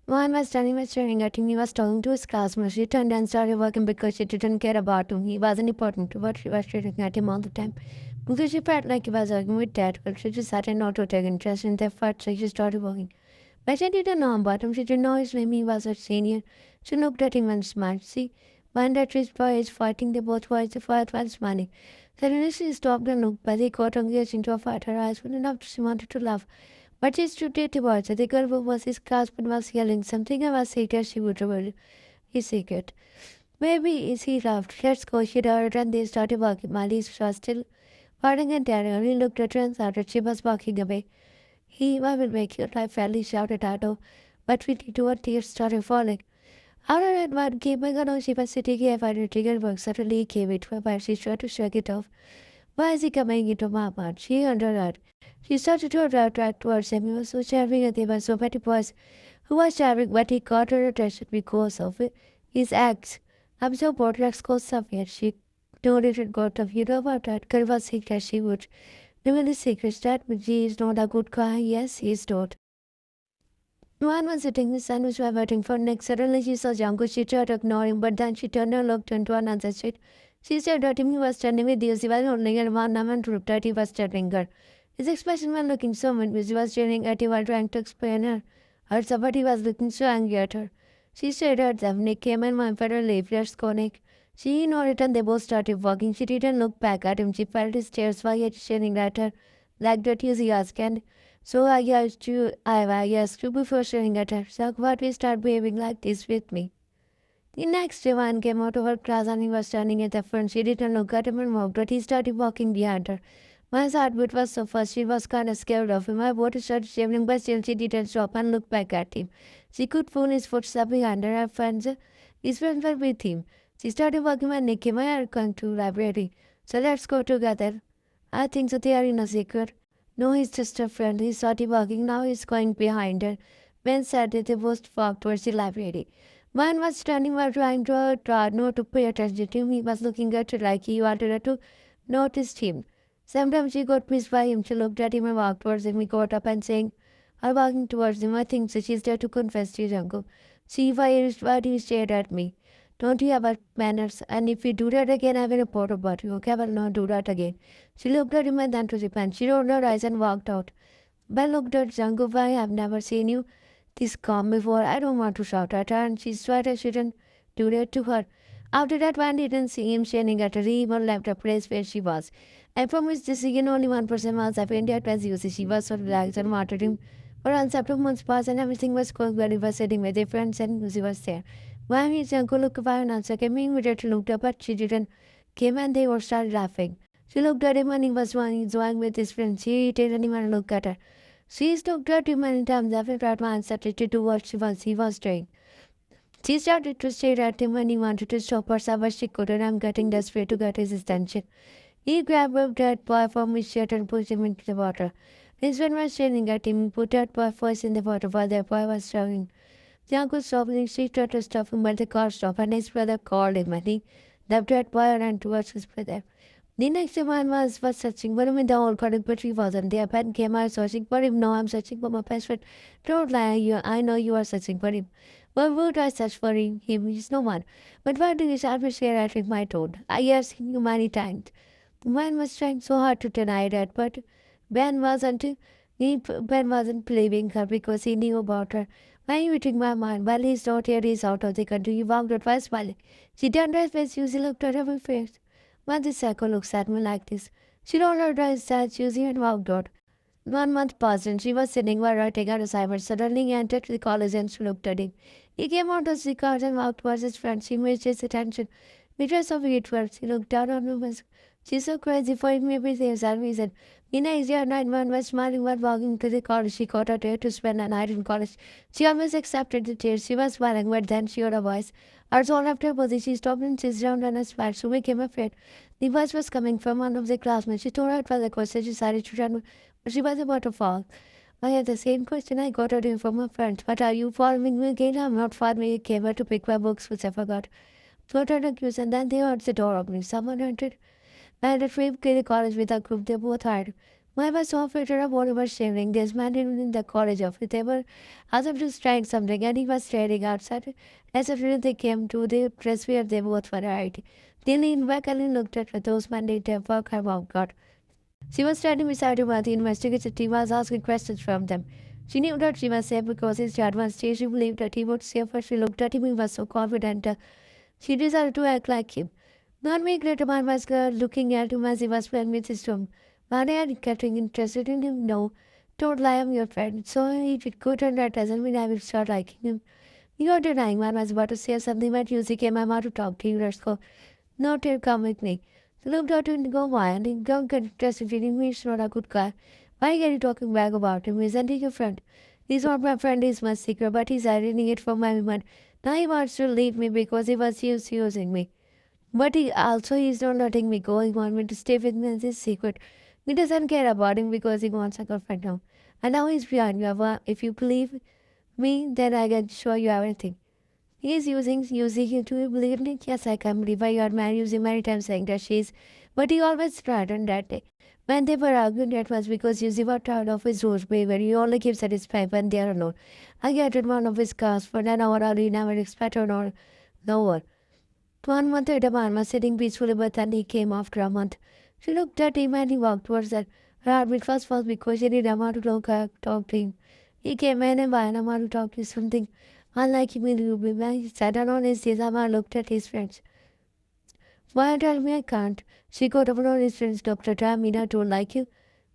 One was standing was staring at him. He was talking to his classmates. She turned and started working because she didn't care about him. He wasn't important to her. She was staring at him all the time. Because she felt like he was arguing with dad, but she decided not to take interest in their fight, so she started working. But she didn't know about him. She didn't know his name. He was a senior. She looked at him and smiled. See, when that rich boy is fighting, they both watched the fight while smiling. Suddenly she stopped and looked, but he caught her gaze into a fight. Her eyes were enough. She wanted to laugh. But she stood towards her. The girl who was his classmate was yelling something about secret she would reveal his secret. Maybe he laughed. Let's go, she ordered, and they started walking. Mali was still fighting and tearing. He looked at her and shouted. She was walking away. I will make your life hell, he shouted at her. But we two her tears started falling. After that one came along, she was sitting here by the trigger work. Suddenly he came into her, but she tried to shake it off. Why is he coming into my apartment? She understood. She started to attract towards him. He was so charming and there were so many boys who was charming, but he caught her attention because of his acts. I'm so bored, let's go somewhere. She nodded and got up. You know about that? Girl was saying that she would. Reveal the secret that G is not a good guy. Yes, he is not. One was sitting, the sun was waiting for next. Suddenly she saw Janko. She tried to ignore him, but then she turned and looked into another street. She stared at him. He was standing with you. She was holding her one arm and proved that he was staring her. His expression was looking so confused. He was staring at her while trying to explain her somebody was looking so angry at her. She stared at them. Nick came and went for her leave. Let's go, Nick. She nodded and they both started walking. She didn't look back at him. She felt his tears while he was staring at her like that he asked, and so I asked you before sharing at her. So what we start behaving like this with me? The next day one came out of her class and he was standing at the front. She didn't look at him and walked, but he started walking behind her. My heartbeat was so fast, she was kind of scared of him. My body started shivering, but still she didn't stop and look back at him. She could feel his footsteps behind her. His friends were with him. She started walking when Nick came. I are going to library. So let's go together. I think so they are in a secret. No, he's just a friend. He started walking. Now he's going behind her. Ben said that they both walked towards the library. Man was standing while trying to try not to pay attention to him. He was looking at her like he wanted her to notice him. Sometimes she got missed by him. She looked at him and walked towards him. He got up and saying, I'm walking towards him. I think so. She's there to confess to his uncle. See, why do you stare at me? Don't you have manners? And if you do that again, I will report about you. Okay, I will not do that again. She looked at him and then to the pen. She rolled her eyes and walked out. Ben looked at Zangu. I have never seen you this calm before. I don't want to shout at her, and she swore I shouldn't do that to her. After that, Van didn't see him standing at her. He even left the place where she was. And from his decision, only one person was offended as you. She was so relaxed and wanted him. For on several months passed and everything was going well. He was sitting with their friends and Lucy was there. When his uncle looked up and answered him, he immediately looked up, but she didn't. Came and they all started laughing. She looked at him and he was enjoying with his friends. She didn't even look at her. She looked at him many times after that man started to do what he was doing. She started to stare at him when he wanted to stop her, but she couldn't. I'm getting desperate to get his attention. He grabbed a dead boy from his shirt and pushed him into the water. His friend was staring at him. He put that boy first in the water while the boy was drowning. The uncle stopped and she tried to stop him, but the car stopped and his brother called him and he left that boy and ran towards his brother. The next man was searching for him in the whole corridor, but he wasn't there. Ben came out searching for him. No, I'm searching for my best friend. Don't lie, I know you are searching for him. Well, would I search for him? He's no one. But why do you start with at my tone? I asked him many times. The man was trying so hard to deny that, but Ben wasn't. Ben wasn't believing her because he knew about her. Why are you reading my mind? Well, he's not here, he's out of the country. He walked out while smiling. She turned her face, Susie looked at her face. Why this psycho looks at me like this? She rolled her eyes at Susie and walked out. 1 month passed and she was sitting while writing her assignment. Suddenly he entered the college and she looked at him. He came out of the car and walked towards his friend. She missed his attention. Because of it words, he looked down on him. She's so crazy for him everything for reason. The next day at night, one was smiling while walking to the college. She got a date to spend a night in college. She almost accepted the date. She was smiling, but then she heard a voice. As all after Posey, she stopped and sat down on a spot. She became afraid. The voice was coming from one of the classmates. She told her it was a question. She decided to run, but she was about to fall. I had the same question. I got it from my friend. But are you following me again? I'm not following. I came here to pick my books, which I forgot. Got her accused, and then they heard the door opening. Someone entered. And the trip to the college with a group. They both hired. Why was so afraid of what he was sharing? This man didn't in the college of it. They were as if just trying something, and he was staring outside as if they came to the place where they both were right. They leaned back and looked at her. Those men did their work about God. She was standing beside him while the investigator team was asking questions from them. She knew that she was safe because his dad was there. She believed that he would save her. She looked at him. He was so confident. She decided to act like him. Not make later man was looking at him as he was playing with his drum. Maria and getting interested in him. No, don't lie, I'm your friend. So he did good and that doesn't mean I will start liking him. You're denying man was about to say something but Yuzi came out to talk to you. Let's go. No, dear, come with me. She looked at him and go, why? And he don't get interested in him. He's not a good guy. Why are you talking back about him? Isn't he your friend? He's not my friend, he's my secret, but he's hiding it from my woman. Now he wants to leave me because he was using me. But he's not letting me go. He wants me to stay with me as his secret. He doesn't care about him because he wants a girlfriend now. And now he's behind you. If you believe me, then I can show you everything. He's using you to believe me. Yes, I can believe I got married using many times saying that she's but he always tried on that day. When they were arguing, that was because Yuzi was tired of his rose behavior. He only keeps satisfied when they are alone. I get in one of his cars for an hour or he never expected or lower. 1 month later, man was sitting peacefully, but then he came after a month. She looked at him and he walked towards her. Her heartbeat was because she didn't want to talk to him. He came in and I want to talk to something. Unlike him, he sat down on his knees and looked at his friends. Why tell me I can't? She got up on his friends, Dr. Tamina don't like you.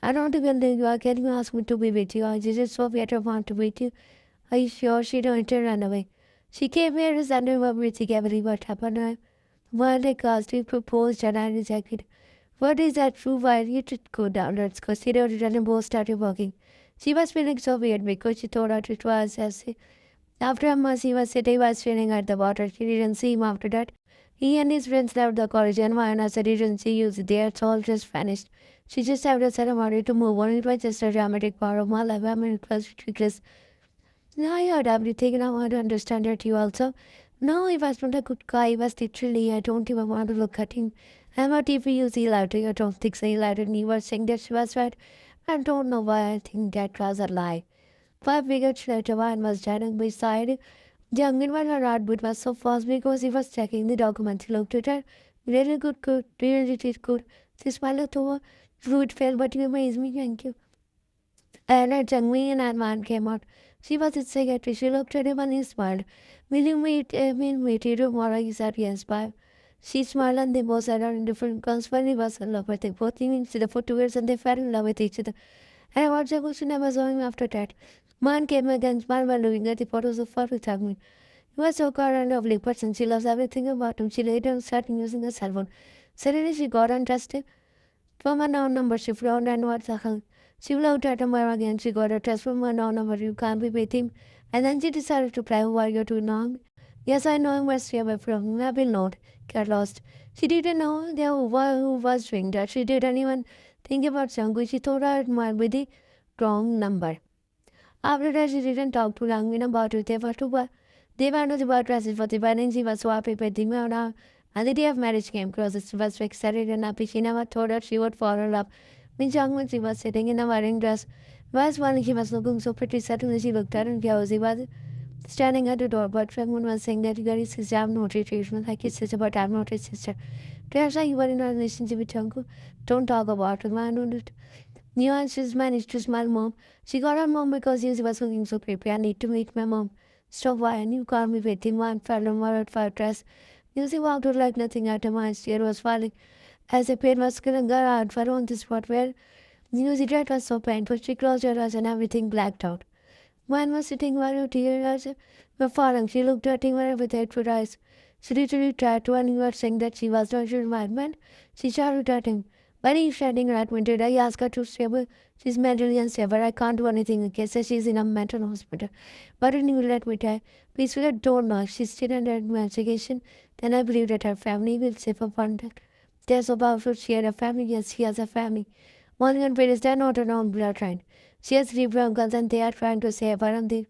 I don't even think you are. Can you ask me to be with you? I just so better want to meet you. Are you sure she don't run away? She came here as under everything what happened. One day he proposed and I rejected. What is that true? Why you should go down? Let's go. She did and both started walking. She was feeling so weird because she thought that it was as after a month he was sitting was staring at the water. She didn't see him after that. He and his friends left the college and Vayana said he didn't see you. They had all just vanished. She just had a ceremony to move on. It was just a dramatic part of my life. I mean, it was ridiculous. Now I heard everything and I want to understand it you also. No, he was not a good guy. He was literally, I don't even want to look at him. I'm not even using later. I don't think so. He lied and he was saying that she was right. I don't know why I think that was a lie. 5 minutes later, one was standing beside the young one. Her heartbeat was so fast because he was checking the documents. He looked at her. Really good, good. Really did good. She smiled over. Fruit fell, but you amazed me. Thank you. And a Jangmi and man came out. She was his secretary. She looked at him and he smiled. Will you meet you tomorrow? He said yes, bye. She smiled and they both sat down in different cars when he was in love with them. Both living together for 2 years and they fell in love with each other. And I watched the question never saw him after that. Man came against man while looking at the photos of Farooq Jagmi. He was so kind and lovely person. She loves everything about him. She later started using a cell phone. Suddenly she got interested. From a known number, she frowned and what the hell? She looked at him again. She got a text from a known number. You can't be with him. And then she decided to play who are you to know him? Yes, I know him. Where's stay away from him. I will not get lost. She didn't know who was doing that. She didn't even think about Sangu. She thought it might be the wrong number. After that, she didn't talk to Langwin about it. They went to the birth dresses for the wedding. She was so happy with him. And the day of marriage came close. She was so excited and happy. She never thought that she would fall in love. When Jangwon, she was sitting in a wedding dress. Was one he was looking so pretty. Suddenly she looked at him. He was standing at the door. But Jangwon was saying that he is his I'm not his treatment like his sister, but I'm not his sister. Teresa, you were in a relationship with Jangwon. Don't talk about it, man. Don't. Nuances managed to smile mom. She got her mom because he was looking so creepy. I need to meet my mom. Stop why and you call me with him one fell on my fire dress. Lucy walked out like nothing at her mind. Tear was falling. As a pain was killing her heart for on the spot where Lucy dread was so painful. She closed her eyes and everything blacked out. One was sitting while her tears were falling. She looked at him with hateful eyes. She literally tried to and he was saying that she was not sure man. She shouted at him. When he's standing at winter, I ask her to stable. She's mentally unstable. I can't do anything in case she's in a mental hospital. But when you let me die, please will don't know. She's still under investigation. Then I believe that her family will save her from that. They're so powerful. She had a family. Yes, she has a family. One and parents, they're not her own bloodline. She has 3 uncles and they are trying to save her and they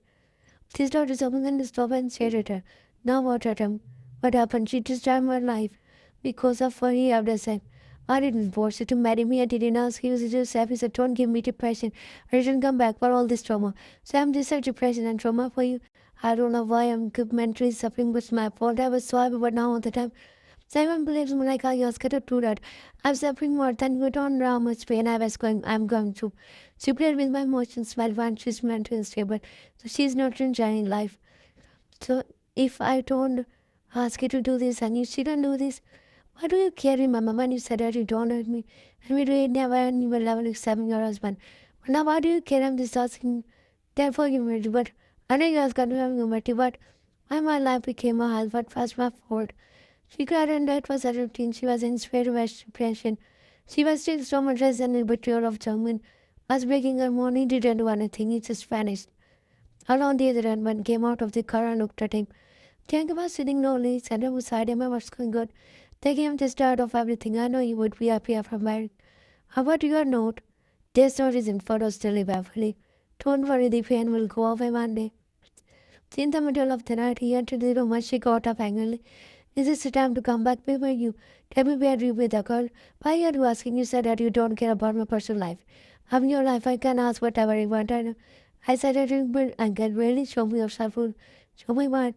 this daughter is open and stop and stared at her. Now what at him? What happened? She just died her life. Because of what he had said. I didn't force you to marry me. I didn't ask you to just have. He said, don't give me depression. I didn't come back for all this trauma. So I'm just depression and trauma for you. I don't know why I'm mentally suffering, but it's my fault. I was so happy, but now all the time. Simon believes me like I was to do that. I'm suffering more than you don't know how much pain I'm going through. She played with my emotions while one she's mentally unstable. So she's not enjoying life. So if I don't ask you to do this and you still don't do this, why do you care, Mama, when you said that you don't hurt me? And we really never and you will never accept your husband. But now why do you care? I'm just asking therefore you married, but I know you guys got to have you married, but why my life became a hell, what was my fault? She cried and that was her routine. She was in severe depression. She was still so much less than a betrayal of Jungmin. Was breaking her morning, didn't do anything, he just vanished. Along the other end, one came out of the car and looked at him. Tianga was sitting lonely, Sandra beside him, and was going good. They came to start off everything. I know you would be happy after marriage. How about your note? There's no reason for us to live happily. Don't worry, the pain will go away one day. In the middle of the night, he entered the room and she got up angrily. Is this the time to come back? Where were you? Tell me where you with the girl. Why are you asking? You said that you don't care about my personal life. I'm your life. I can ask whatever I want. I said I didn't, but I can really show me yourself. Show me what.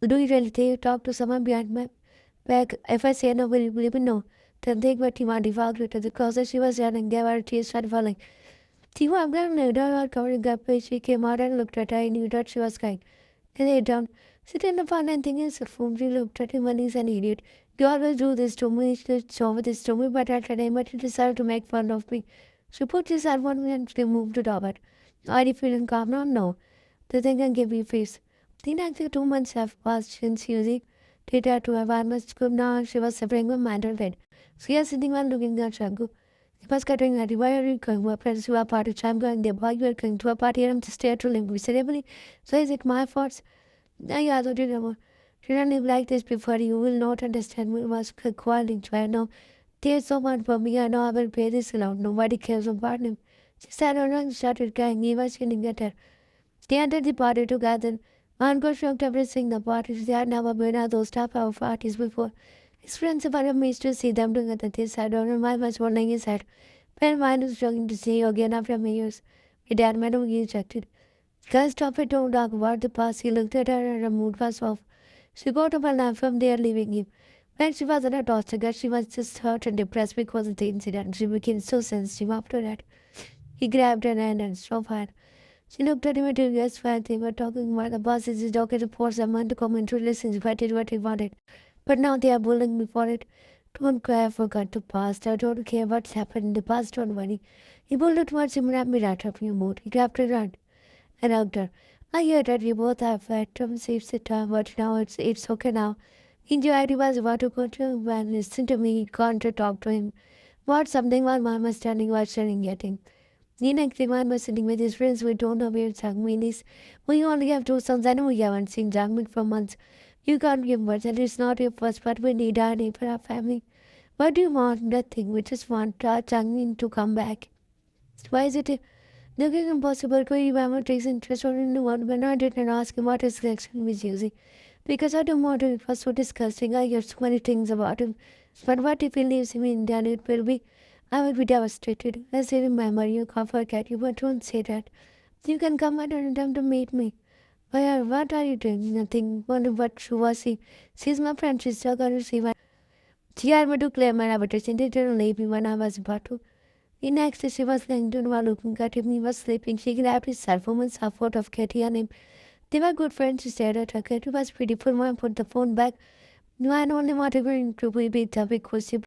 Do you really think you talk to someone behind my back? If I say no, will you believe me? No. Then think what you want. He walked to the closet. She was yelling, gave her tears started falling. Tiwa Abdul knew that covering up. She came out and looked at her. I knew that she was crying. He lay down. Sit in the fun and thing is, phone. She looked at him and he's an idiot. You always do this to me. You show this to me, but at the time, but you decided to make fun of me. She put his hand on me and removed it over. Are you feeling calm now? No. The thing can give you face. The next 2 months have passed since Susie did that to her. One must come now. She was suffering from mental pain. She was sitting and looking at Shanku. He was getting ready. Why are you going? We're friends to a party. I'm going there. Why you are going to a party? I'm just there to live miserably. So is it my fault? I thought you never. Didn't live like this before. You will not understand. We must quality. I know. There's so much for me. I know I will pay this alone. Nobody cares about him. She sat down and started crying. He was yelling at her. They entered the party together. Uncle shocked everything the parties. They had never been at those type of parties before. His friends were amazed to see them doing it at his side. Or my was wondering his head. When mine was struggling to see you again after many years. My dad made him rejected. Girl, stop it, don't talk about the past. He looked at her and her mood was off. She got up and left from there, leaving him. When she was in a toaster, she was just hurt and depressed because of the incident. She became so sensitive after that. He grabbed her hand and stopped her. She looked at him and told yes, while they were talking about the boss is his doctor to force someone to come into listen. I did what he wanted. But now they are bullying me for it. Don't cry, I forgot the past. I don't care what's happened in the past, don't worry. He pulled her towards him and wrapped me right up your mood. He grabbed her hand and hugged her. I hear that you both have had some safe time, but now it's okay now. Enjoy, he was about to go to and listen to me. He can't talk to him. What something while mom was standing while staring at him. The next day, man was sitting with his friends. We don't know where Jangmin is. We only have 2 sons and we haven't seen Jangmin for months. You can't give words and it's not your first, but we need our name for our family. What do you want? Nothing. We just want our Jangmin to come back. Why is it looking impossible to remember takes interest in the one when I didn't ask him what his reaction was using? Because I don't want it. It was so disgusting. I hear so many things about him. But what if he leaves him in India? It will be I will be devastated. I say remember you can't forget you, but don't say that. You can come at any time to meet me. Why what are you doing? Nothing. Wonder what she was she. She's my friend, she's still gonna see my she had me to clear my reputation. They didn't leave me when I was about to. The next day she was lying down while looking at him. He was sleeping. She grabbed his cell phone and saw photo of Katie and him. They were good friends. She stared at her. Katie was beautiful. Mom put the phone back. No, I only wanted her to be better because she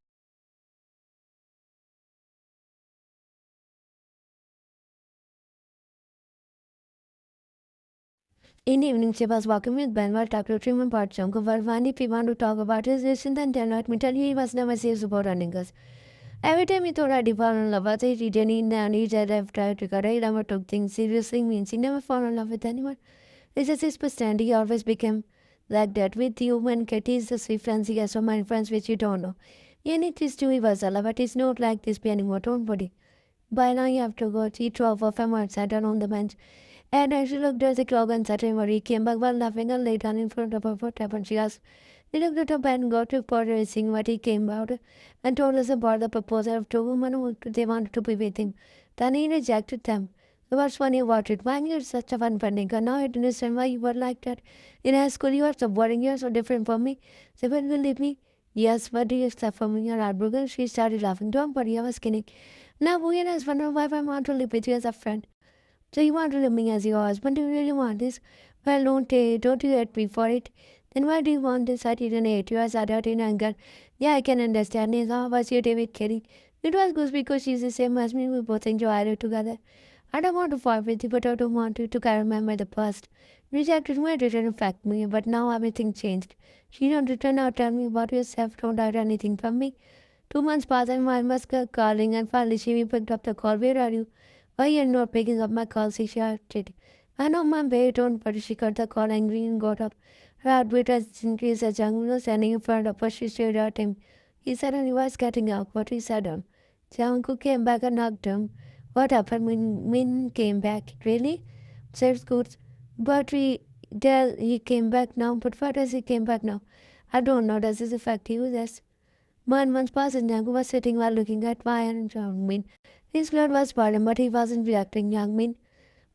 in the evening, she was walking with Ben while Dr. Truman part chunk of one if he wanted to talk about his relation, then let me tell you he was never serious about running us. Every time he thought I'd fall in love with it, he didn't and he said I've tried to cut. He never took things seriously, means he never fell in love with anyone. This is his personality, he always became like that with you when Katie is the sweet friends he has so many friends which you don't know. And it is too he was alive, but it's not like this anymore, don't worry. By now you have to go. He drove off and sat down on the bench. And as she looked at the clock and sat him, he came back while laughing and lay down in front of her. What happened? She asked. He looked at up and got to Potter seeing what he came about and told us about the proposal of two women who they wanted to be with him. Then he rejected them. It was funny about it. Why you're such a fun nigga? Now I understand why you were like that. In high school you were so boring, you're so different from me. So when will leave me? Yes, what do you accept from me? You're heartbroken. She started laughing. Don't worry, I was kidding. Now Booyan has wondered why I want to live with you as a friend. So you want to leave me as your husband? Do you really want this? Well, don't you hate me for it? Then why do you want this? I didn't hate you. I said out in anger. Yeah, I can understand this. How was your day with Kerry? It was good because she's the same as me. We both enjoyed it together. I don't want to fight with you, but I don't want you to remember the past. Rejected me, it didn't affect me, but now everything changed. She don't return or tell me about yourself, don't hide anything from me. 2 months passed and my was calling and finally she picked up the call. Where are you? Why you're not picking up my call? She shouted. I know my way, don't worry. She cut the call angry and got up. Her heartbeat has increased as Jung was standing in front of her. She stared at him. He suddenly was getting up, but he sat down. Jungkook came back and knocked him. What happened when Min came back? Really? Said Scoots. But he came back now. But why does he came back now? I don't know. Does this affect you? Yes. 1 month passed and Jungkook was sitting while looking at Why and Jungmin. His blood was boiling, but he wasn't reacting. Jungmin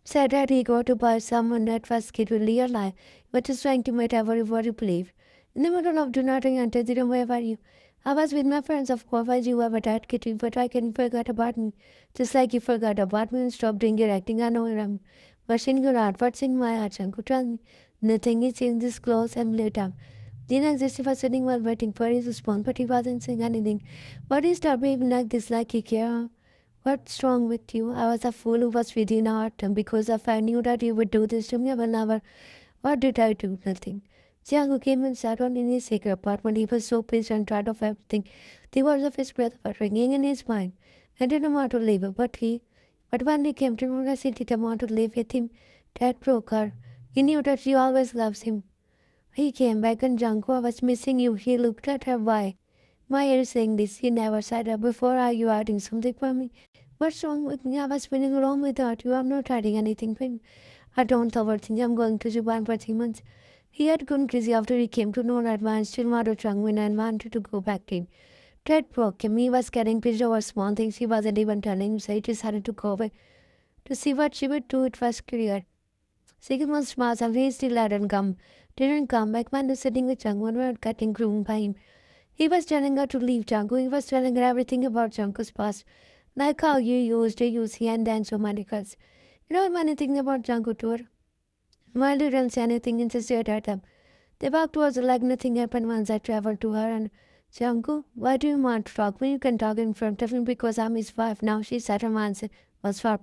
said that he got to buy someone that was scheduled alive, but just trying to make everybody believe. In the middle of do nothing until the room, where were you? I was with my friends, of course, as you were with that kitty, but I can forget about me. Just like you forgot about me and stopped doing your acting. I know I'm washing your heart. What's in my heart, Shanku? Tell me. Nothing is in this clothes and later. The next day she was sitting while waiting for his response, but he wasn't saying anything. Why do you start behaving like this, like you care? What's wrong with you? I was a fool who was with you in autumn because if I knew that you would do this to me, I will never. What did I do? Nothing. Jiang came and sat on in his secret apartment. He was so pissed and tired of everything. The words of his breath were ringing in his mind. I didn't want to leave her, but when he came to me, I didn't want to live with him. That broke her. He knew that she always loves him. He came back and Janko, I was missing you. He looked at her. Why are you saying this? He never said that before. Are you hiding something from me? What's wrong with me? I was feeling wrong without you. I'm not hiding anything from you. I don't overthink. I'm going to Japan for 3 months. He had gone crazy after he came to know that man still wanted Changmin and wanted to go back to him. Ted broke him. He was getting pissed over small things. He wasn't even telling him, so he decided to go away. To see what she would do, it was clear. 6 months passed and he still didn't come back. Man was sitting with Jungwon were getting groomed by him. He was telling her to leave Jungkook. He was telling her everything about Jungkook's past. Like how you used to use he and then so many girls. You know anything about Jungkook to her? While they didn't say anything and stared at them. They walked towards her like nothing happened once I traveled to her and Jungkook, why do you want to talk when you can talk in front of him because I'm his wife? Now she said her answer was far